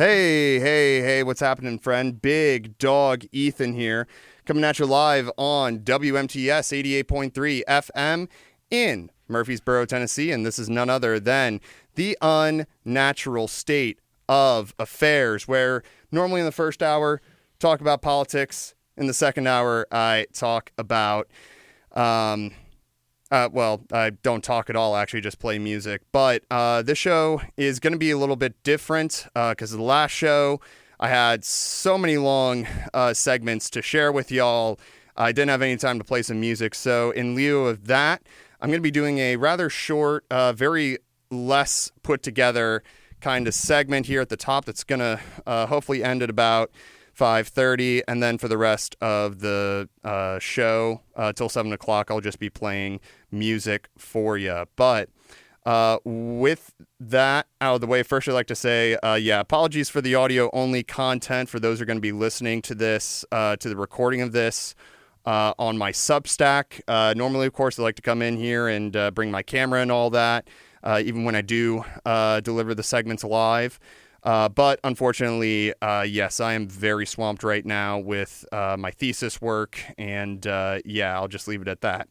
Hey, what's happening, friend? Big Dog Ethan here, coming at you live on WMTS 88.3 FM in Murfreesboro, Tennessee, and this is none other than the unnatural state of affairs, where normally in the first hour, talk about politics. In the second hour, I talk about, I don't talk at all, actually, just play music. But this show is going to be a little bit different because of the last show. I had so many long segments to share with y'all. I didn't have any time to play some music. So in lieu of that, I'm going to be doing a rather short, very less put together kind of segment here at the top that's going to hopefully end at about 5:30, and then for the rest of the show till 7 o'clock, I'll just be playing music for you. But with that out of the way, first I'd like to say, apologies for the audio-only content for those who are going to be listening to this, to the recording of this on my Substack. Normally, of course, I like to come in here and bring my camera and all that, even when I do deliver the segments live. But unfortunately, yes, I am very swamped right now with my thesis work, and I'll just leave it at that.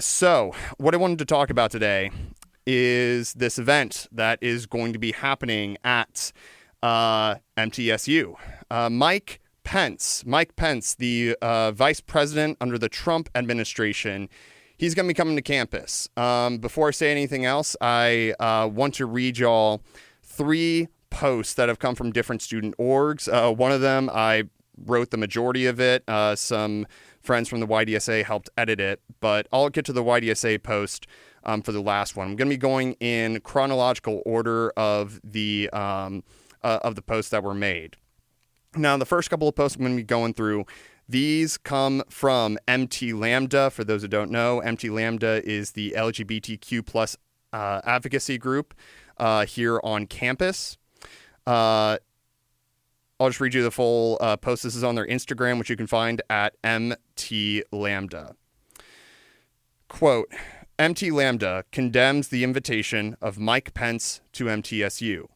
So what I wanted to talk about today is this event that is going to be happening at MTSU. Mike Pence, the vice president under the Trump administration, he's going to be coming to campus. Before I say anything else, I want to read y'all 3 posts that have come from different student orgs. One of them, I wrote the majority of it. Some friends from the YDSA helped edit it, but I'll get to the YDSA post for the last one. I'm going to be going in chronological order of the posts that were made. Now, the first couple of posts I'm going to be going through, these come from MT Lambda. For those who don't know, MT Lambda is the LGBTQ plus advocacy group here on campus. I'll just read you the full post. This is on their Instagram, which you can find at MT Lambda. Quote, MT Lambda condemns the invitation of Mike Pence to MTSU.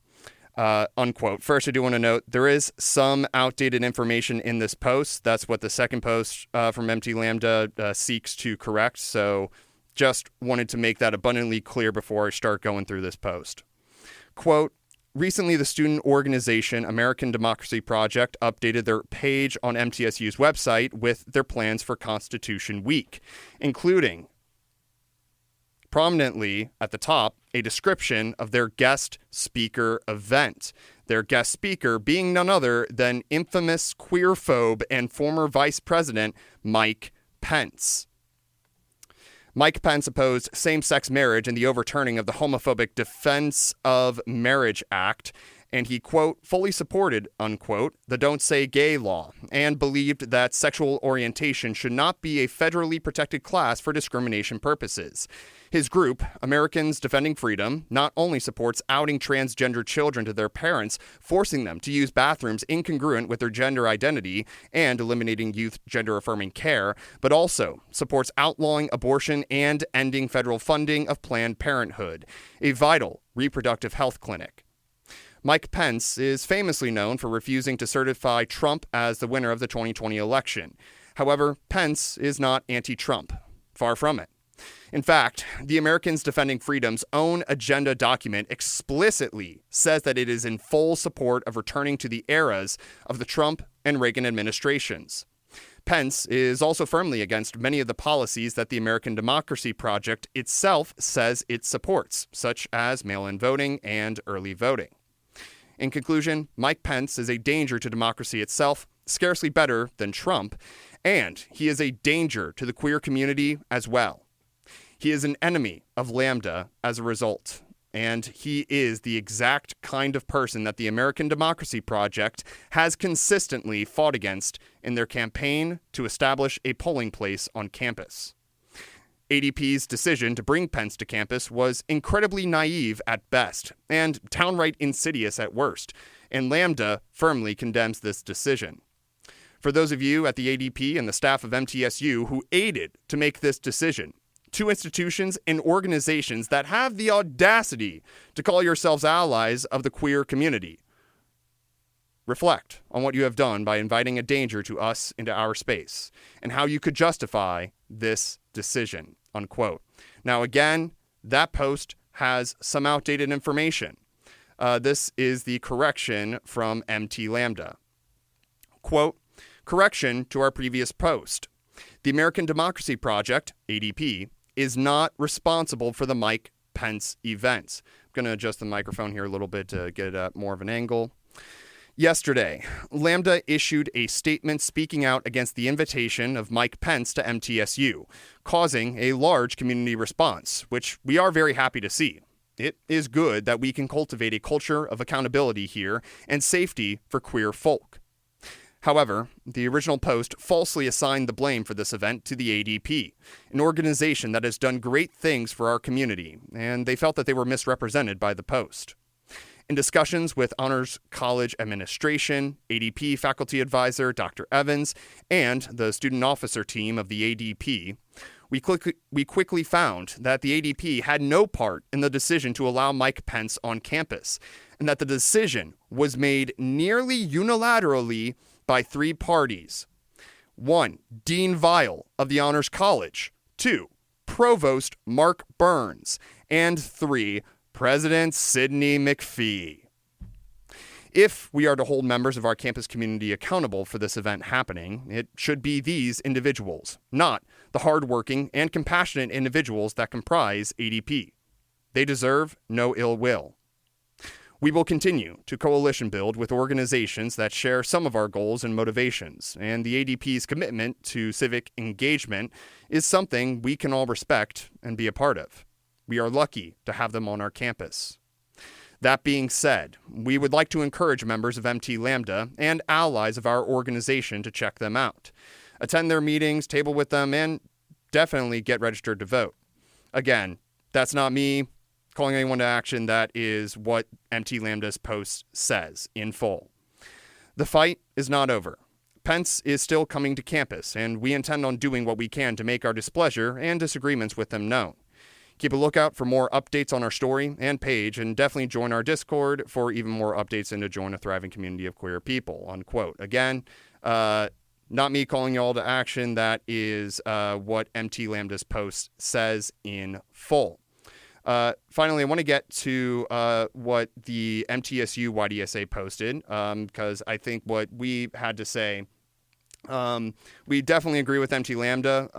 Unquote. First, I do want to note there is some outdated information in this post. That's what the second post from MT Lambda seeks to correct. So just wanted to make that abundantly clear before I start going through this post. Quote, recently, the student organization American Democracy Project updated their page on MTSU's website with their plans for Constitution Week, including, prominently at the top, a description of their guest speaker event. Their guest speaker being none other than infamous queerphobe and former Vice President Mike Pence. Mike Pence opposed same-sex marriage and the overturning of the homophobic Defense of Marriage Act, and he, quote, fully supported, unquote, the Don't Say Gay law, and believed that sexual orientation should not be a federally protected class for discrimination purposes. His group, Americans Defending Freedom, not only supports outing transgender children to their parents, forcing them to use bathrooms incongruent with their gender identity and eliminating youth gender-affirming care, but also supports outlawing abortion and ending federal funding of Planned Parenthood, a vital reproductive health clinic. Mike Pence is famously known for refusing to certify Trump as the winner of the 2020 election. However, Pence is not anti-Trump. Far from it. In fact, the Americans Defending Freedom's own agenda document explicitly says that it is in full support of returning to the eras of the Trump and Reagan administrations. Pence is also firmly against many of the policies that the American Democracy Project itself says it supports, such as mail-in voting and early voting. In conclusion, Mike Pence is a danger to democracy itself, scarcely better than Trump, and he is a danger to the queer community as well. He is an enemy of Lambda as a result, and he is the exact kind of person that the American Democracy Project has consistently fought against in their campaign to establish a polling place on campus. ADP's decision to bring Pence to campus was incredibly naive at best and downright insidious at worst, and Lambda firmly condemns this decision. For those of you at the ADP and the staff of MTSU who aided to make this decision, two institutions and organizations that have the audacity to call yourselves allies of the queer community, Reflect on what you have done by inviting a danger to us into our space and how you could justify this decision, unquote. Now, again, that post has some outdated information. This is the correction from MT Lambda. Quote, correction to our previous post. The American Democracy Project, ADP, is not responsible for the Mike Pence event. I'm going to adjust the microphone here a little bit to get more of an angle. Yesterday, Lambda issued a statement speaking out against the invitation of Mike Pence to MTSU, causing a large community response, which we are very happy to see. It is good that we can cultivate a culture of accountability here and safety for queer folk. However, the original post falsely assigned the blame for this event to the ADP, an organization that has done great things for our community, and they felt that they were misrepresented by the post. In discussions with Honors College administration, ADP faculty advisor Dr. Evans, and the student officer team of the ADP, we quickly found that the ADP had no part in the decision to allow Mike Pence on campus, and that the decision was made nearly unilaterally by three parties. 1. Dean Weil of the Honors College. 2. Provost Mark Burns. And 3. President Sidney McPhee. If we are to hold members of our campus community accountable for this event happening, it should be these individuals, not the hardworking and compassionate individuals that comprise ADP. They deserve no ill will. We will continue to coalition build with organizations that share some of our goals and motivations, and the ADP's commitment to civic engagement is something we can all respect and be a part of. We are lucky to have them on our campus. That being said, we would like to encourage members of MT Lambda and allies of our organization to check them out. Attend their meetings, table with them, and definitely get registered to vote. Again, that's not me calling anyone to action. That is what MT Lambda's post says in full. The fight is not over. Pence is still coming to campus, and we intend on doing what we can to make our displeasure and disagreements with them known. Keep a lookout for more updates on our story and page, and definitely join our Discord for even more updates and to join a thriving community of queer people, unquote. Again, not me calling you all to action. That is what MT Lambda's post says in full. Finally, I want to get to what the MTSU YDSA posted, because I think what we had to say, we definitely agree with MT Lambda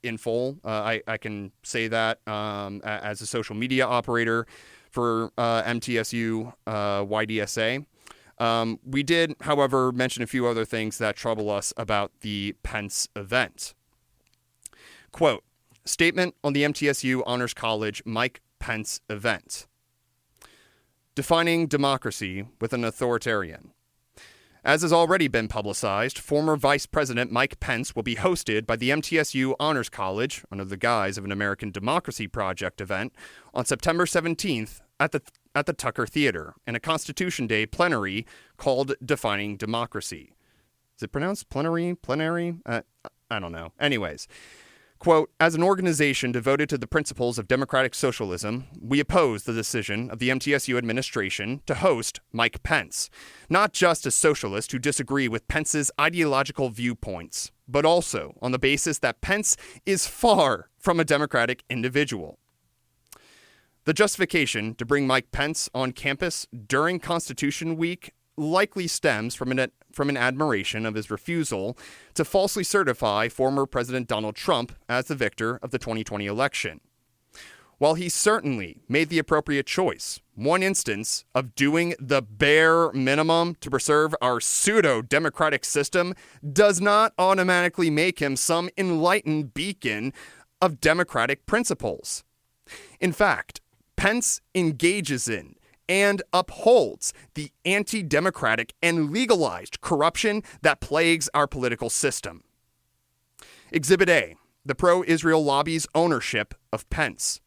in full. I can say that as a social media operator for MTSU YDSA. We did, however, mention a few other things that trouble us about the Pence event. Quote, statement on the MTSU Honors College Mike Pence event. Defining democracy with an authoritarian. As has already been publicized, former Vice President Mike Pence will be hosted by the MTSU Honors College under the guise of an American Democracy Project event on September 17th at the Tucker Theater in a Constitution Day plenary called Defining Democracy. Is it pronounced plenary? Plenary? I don't know. Anyways. Quote, as an organization devoted to the principles of democratic socialism, we oppose the decision of the MTSU administration to host Mike Pence, not just a socialist who disagree with Pence's ideological viewpoints, but also on the basis that Pence is far from a democratic individual. The justification to bring Mike Pence on campus during Constitution Week likely stems from an admiration of his refusal to falsely certify former President Donald Trump as the victor of the 2020 election. While he certainly made the appropriate choice, one instance of doing the bare minimum to preserve our pseudo-democratic system does not automatically make him some enlightened beacon of democratic principles. In fact, Pence engages in and upholds the anti-democratic and legalized corruption that plagues our political system. Exhibit A, the pro-Israel lobby's ownership of Pence.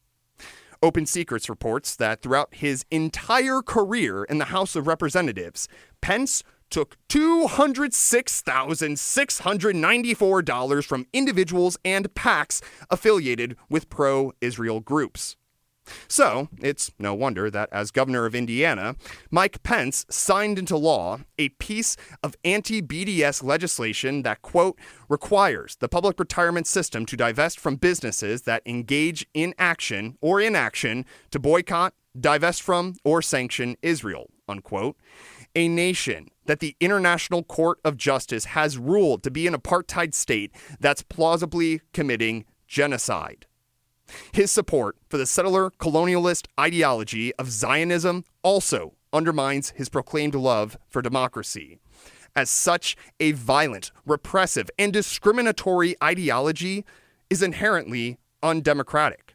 Open Secrets reports that throughout his entire career in the House of Representatives, Pence took $206,694 from individuals and PACs affiliated with pro-Israel groups. So, it's no wonder that as governor of Indiana, Mike Pence signed into law a piece of anti-BDS legislation that, quote, requires the public retirement system to divest from businesses that engage in action or inaction to boycott, divest from, or sanction Israel, unquote, a nation that the International Court of Justice has ruled to be an apartheid state that's plausibly committing genocide. His support for the settler colonialist ideology of Zionism also undermines his proclaimed love for democracy. As such, a violent, repressive, and discriminatory ideology is inherently undemocratic.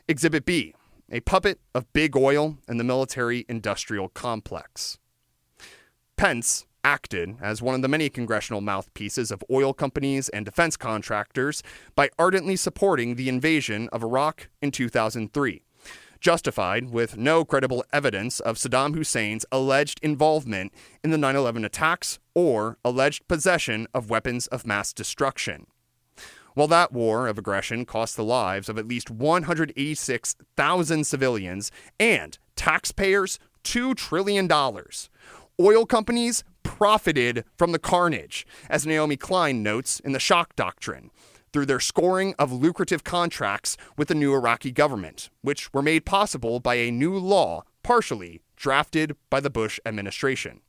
Exhibit B, a puppet of big oil and the military-industrial complex. Pence acted as one of the many congressional mouthpieces of oil companies and defense contractors by ardently supporting the invasion of Iraq in 2003, justified with no credible evidence of Saddam Hussein's alleged involvement in the 9/11 attacks or alleged possession of weapons of mass destruction. While that war of aggression cost the lives of at least 186,000 civilians and taxpayers $2 trillion, oil companies profited from the carnage, as Naomi Klein notes in The Shock Doctrine, through their scoring of lucrative contracts with the new Iraqi government, which were made possible by a new law partially drafted by the Bush administration.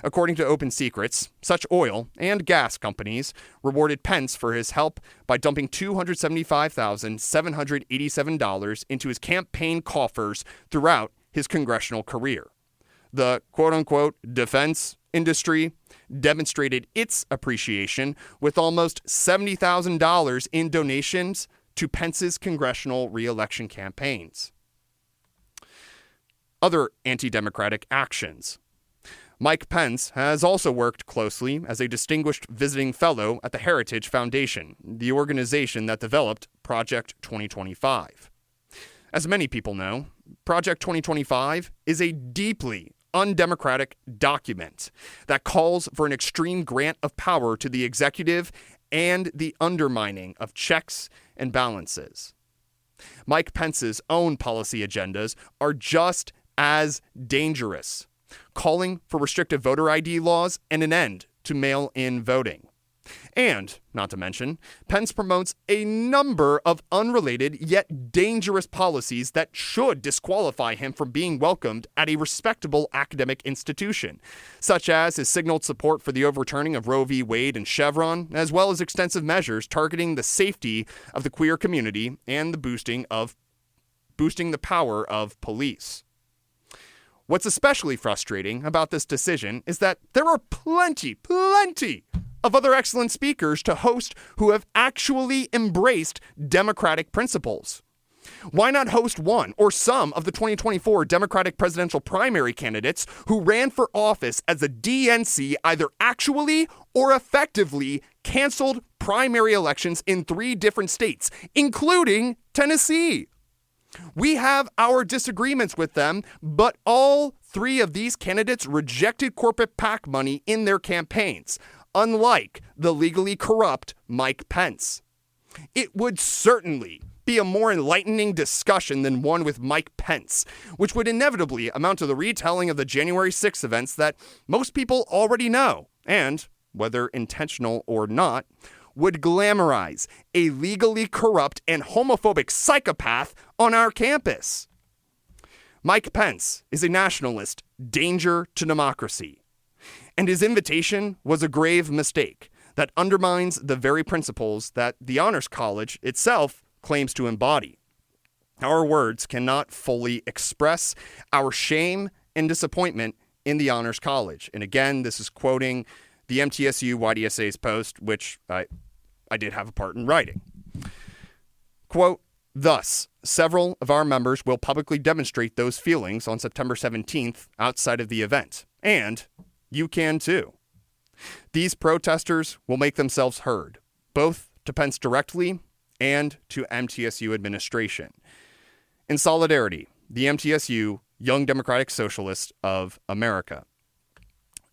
According to Open Secrets, such oil and gas companies rewarded Pence for his help by dumping $275,787 into his campaign coffers throughout his congressional career. The quote-unquote defense industry demonstrated its appreciation with almost $70,000 in donations to Pence's congressional re-election campaigns. Other anti-democratic actions. Mike Pence has also worked closely as a distinguished visiting fellow at the Heritage Foundation, the organization that developed Project 2025. As many people know, Project 2025 is a deeply undemocratic document that calls for an extreme grant of power to the executive and the undermining of checks and balances. Mike Pence's own policy agendas are just as dangerous, calling for restrictive voter ID laws and an end to mail-in voting. And, not to mention, Pence promotes a number of unrelated yet dangerous policies that should disqualify him from being welcomed at a respectable academic institution, such as his signaled support for the overturning of Roe v. Wade and Chevron, as well as extensive measures targeting the safety of the queer community and the boosting the power of police. What's especially frustrating about this decision is that there are plenty of other excellent speakers to host who have actually embraced democratic principles. Why not host one or some of the 2024 Democratic presidential primary candidates who ran for office as the DNC either actually or effectively canceled primary elections in 3 different states, including Tennessee? We have our disagreements with them, but all 3 of these candidates rejected corporate PAC money in their campaigns, unlike the legally corrupt Mike Pence. It would certainly be a more enlightening discussion than one with Mike Pence, which would inevitably amount to the retelling of the January 6th events that most people already know, and, whether intentional or not, would glamorize a legally corrupt and homophobic psychopath on our campus. Mike Pence is a nationalist danger to democracy, and his invitation was a grave mistake that undermines the very principles that the Honors College itself claims to embody. Our words cannot fully express our shame and disappointment in the Honors College. And again, this is quoting the MTSU YDSA's post, which I did have a part in writing. Quote, thus, several of our members will publicly demonstrate those feelings on September 17th outside of the event. And you can too. These protesters will make themselves heard, both to Pence directly and to MTSU administration. In solidarity, the MTSU Young Democratic Socialists of America.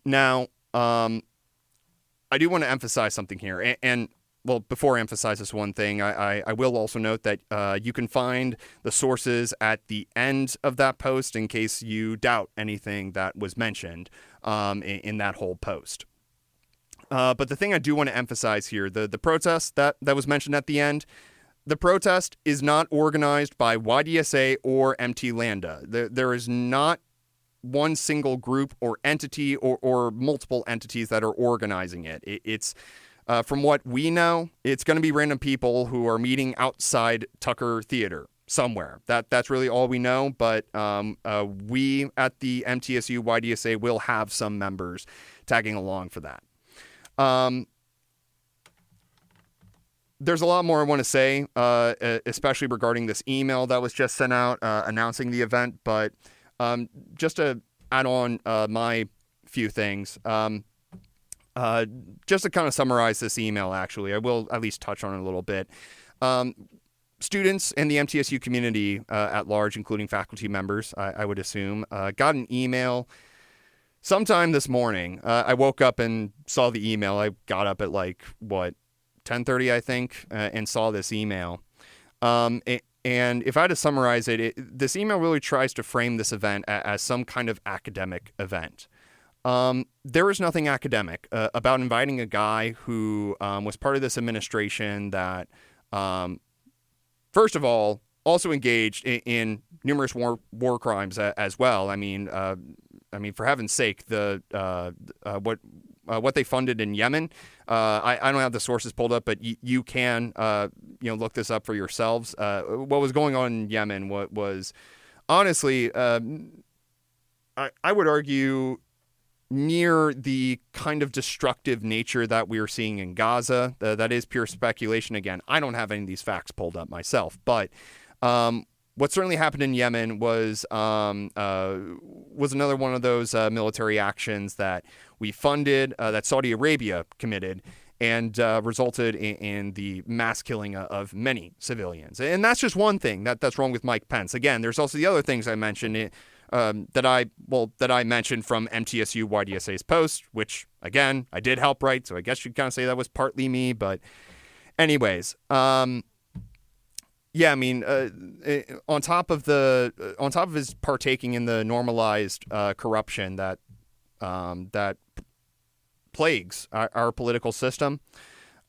Now, I do want to emphasize something here, and well, before I emphasize this one thing, I will also note that you can find the sources at the end of that post in case you doubt anything that was mentioned in that whole post. But the thing I do want to emphasize here, the protest that was mentioned at the end, the protest is not organized by YDSA or MT Lambda. There is not one single group or entity or multiple entities that are organizing it. It's from what we know, it's going to be random people who are meeting outside Tucker Theater somewhere. That's really all we know. But we at the MTSU YDSA will have some members tagging along for that. There's a lot more I want to say, especially regarding this email that was just sent out announcing the event. But just to add on my few things, just to kind of summarize this email, actually, I will at least touch on it a little bit. Students in the MTSU community at large, including faculty members, I would assume, got an email sometime this morning. I woke up and saw the email. I got up at 10:30, I think, and saw this email. And if I had to summarize it, this email really tries to frame this event as some kind of academic event. There is nothing academic about inviting a guy who was part of this administration that, first of all, also engaged in numerous war crimes as well. I mean, for heaven's sake, what they funded in Yemen. I don't have the sources pulled up, but you can look this up for yourselves. What was going on in Yemen was honestly, I would argue, near the kind of destructive nature that we are seeing in Gaza. That is pure speculation. Again, I don't have any of these facts pulled up myself, but what certainly happened in Yemen was another one of those military actions that we funded, that Saudi Arabia committed, and resulted in the mass killing of many civilians. And that's just one thing that's wrong with Mike Pence. Again, there's also the other things I mentioned that I mentioned from MTSU YDSA's post, which again I did help write, so I guess you'd kind of say that was partly me. But anyways, yeah, I mean, on top of his partaking in the normalized corruption that plagues our political system,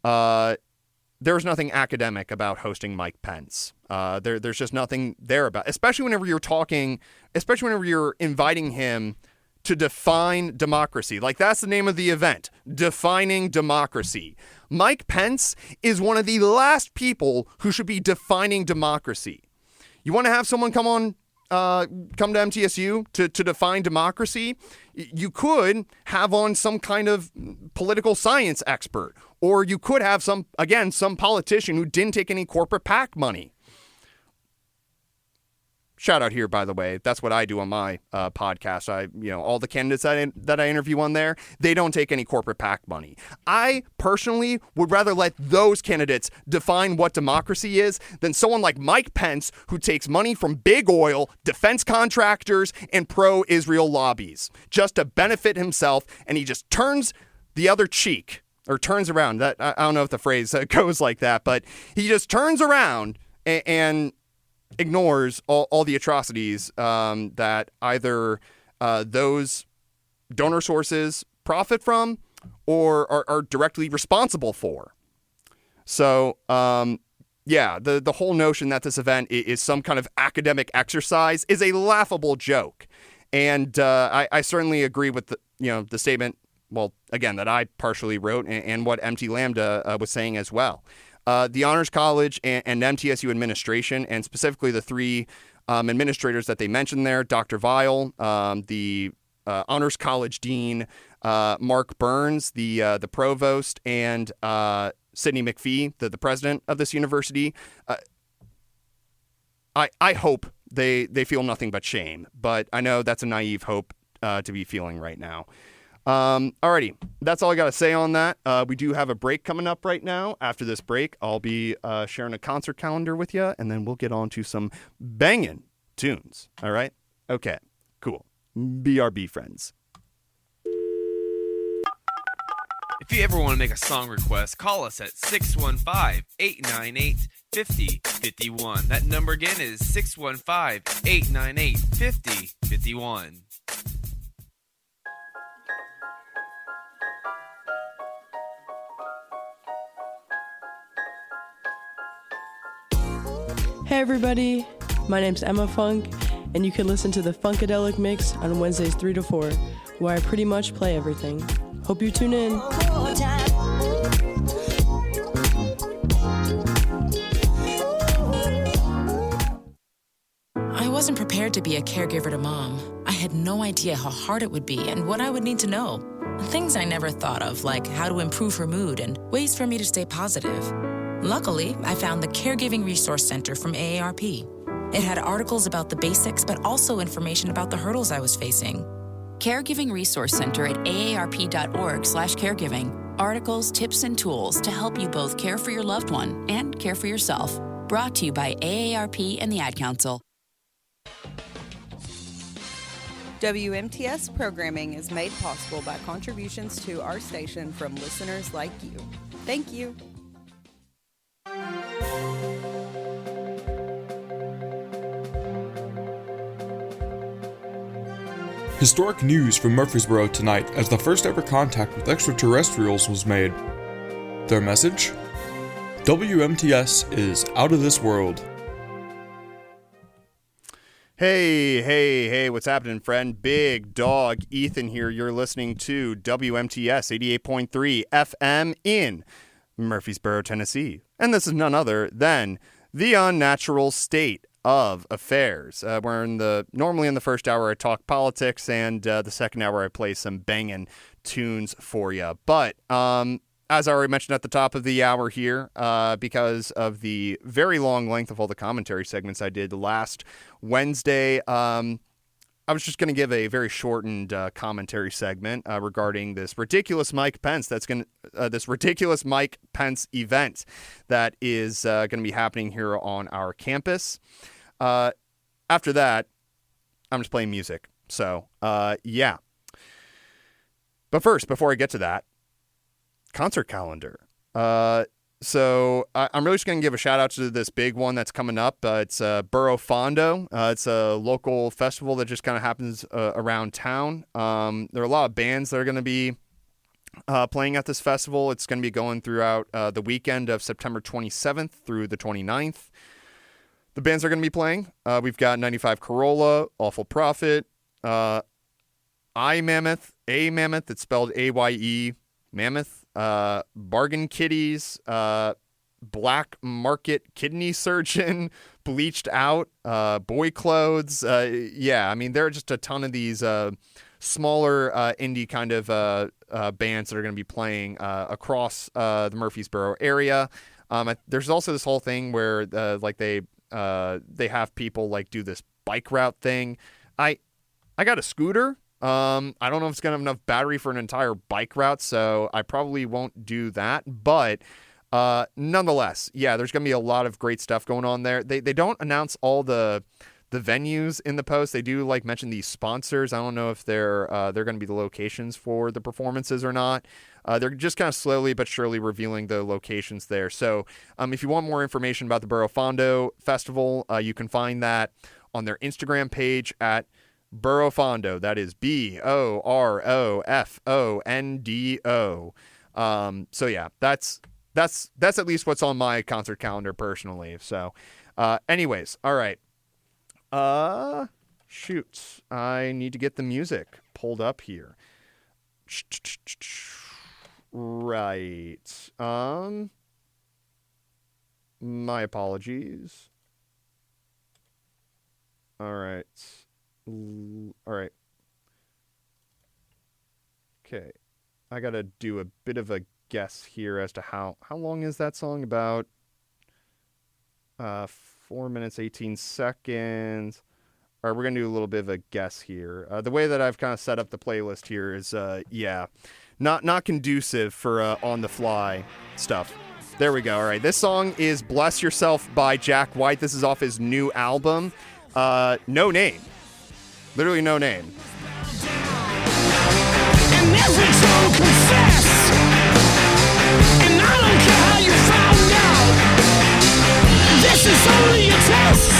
there's nothing academic about hosting Mike Pence. There's just nothing there about, especially whenever you're inviting him to define democracy. Like, that's the name of the event, Defining Democracy. Mike Pence is one of the last people who should be defining democracy. You want to have someone come to MTSU to define democracy? You could have on some kind of political science expert, or you could have some politician who didn't take any corporate PAC money. Shout out here, by the way. That's what I do on my podcast. All the candidates that I interview on there, they don't take any corporate PAC money. I personally would rather let those candidates define what democracy is than someone like Mike Pence, who takes money from big oil, defense contractors, and pro-Israel lobbies just to benefit himself, and he just turns the other cheek, or turns around. That I don't know if the phrase goes like that, but he just turns around and ignores all the atrocities that either those donor sources profit from or are directly responsible for. So, the whole notion that this event is some kind of academic exercise is a laughable joke. And I certainly agree with the statement, well, again, that I partially wrote and what MT Lambda was saying as well. The Honors College and MTSU administration, and specifically the three administrators that they mentioned there, Dr. Weil, the Honors College Dean, Mark Burns, the provost, and Sidney McPhee, the president of this university. I hope they feel nothing but shame, but I know that's a naive hope to be feeling right now. Alrighty, that's all I got to say on that. We do have a break coming up right now. After this break, I'll be sharing a concert calendar with you, and then we'll get on to some banging tunes. All right? Okay, cool. BRB friends. If you ever want to make a song request, call us at 615-898-5051. That number again is 615-898-5051. Hey everybody, my name's Emma Funk, and you can listen to the Funkadelic Mix on Wednesdays 3 to 4, where I pretty much play everything. Hope you tune in. I wasn't prepared to be a caregiver to Mom. I had no idea how hard it would be and what I would need to know. Things I never thought of, like how to improve her mood and ways for me to stay positive. Luckily, I found the Caregiving Resource Center from AARP. It had articles about the basics, but also information about the hurdles I was facing. Caregiving Resource Center at aarp.org/caregiving. Articles, tips, and tools to help you both care for your loved one and care for yourself. Brought to you by AARP and the Ad Council. WMTS programming is made possible by contributions to our station from listeners like you. Thank you. Historic news from Murfreesboro tonight as the first ever contact with extraterrestrials was made. Their message? WMTS is out of this world. Hey, what's happening, friend? Big Dog Ethan here. You're listening to WMTS 88.3 FM in Murfreesboro, Tennessee. And this is none other than The Unnatural State of Affairs. We're normally in the first hour I talk politics, and the second hour I play some banging tunes for you. But as I already mentioned at the top of the hour here, because of the very long length of all the commentary segments I did last Wednesday, I was just going to give a very shortened commentary segment regarding this ridiculous Mike Pence. This ridiculous Mike Pence event that is going to be happening here on our campus. After that, I'm just playing music. So, yeah. But first, before I get to that, concert calendar. So I'm really just going to give a shout out to this big one that's coming up. It's Burro Fondo. It's a local festival that just kind of happens around town. There are a lot of bands that are going to be playing at this festival. It's going to be going throughout the weekend of September 27th through the 29th. The bands are going to be playing. We've got 95 Corolla, Awful Prophet, A Mammoth, it's spelled A-Y-E, Mammoth, Bargain Kitties, Black Market Kidney Surgeon, Bleached Out, Boy Clothes. Yeah, I mean, there are just a ton of these smaller indie kind of bands that are going to be playing across the Murfreesboro area. There's also this whole thing where they have people like do this bike route thing. I got a scooter. I don't know if it's going to have enough battery for an entire bike route, so I probably won't do that. But nonetheless, yeah, there's going to be a lot of great stuff going on there. They don't announce all the venues in the post. They do mention these sponsors. I don't know if they're going to be the locations for the performances or not. They're just kind of slowly but surely revealing the locations there. So if you want more information about the Burro Fondo Festival, you can find that on their Instagram page at Burro Fondo. That is BOROFONDO. So yeah, that's at least what's on my concert calendar personally. So anyways, all right. Shoot. I need to get the music pulled up here. Right. My apologies. All right. Okay. I got to do a bit of a guess here as to how long is that song? About 4 minutes, 18 seconds. All right, we're going to do a little bit of a guess here. The way that I've kind of set up the playlist here is, not conducive for on-the-fly stuff. There we go. All right, this song is Bless Yourself by Jack White. This is off his new album, No Name. Literally no name. And every tongue confess This is only a test.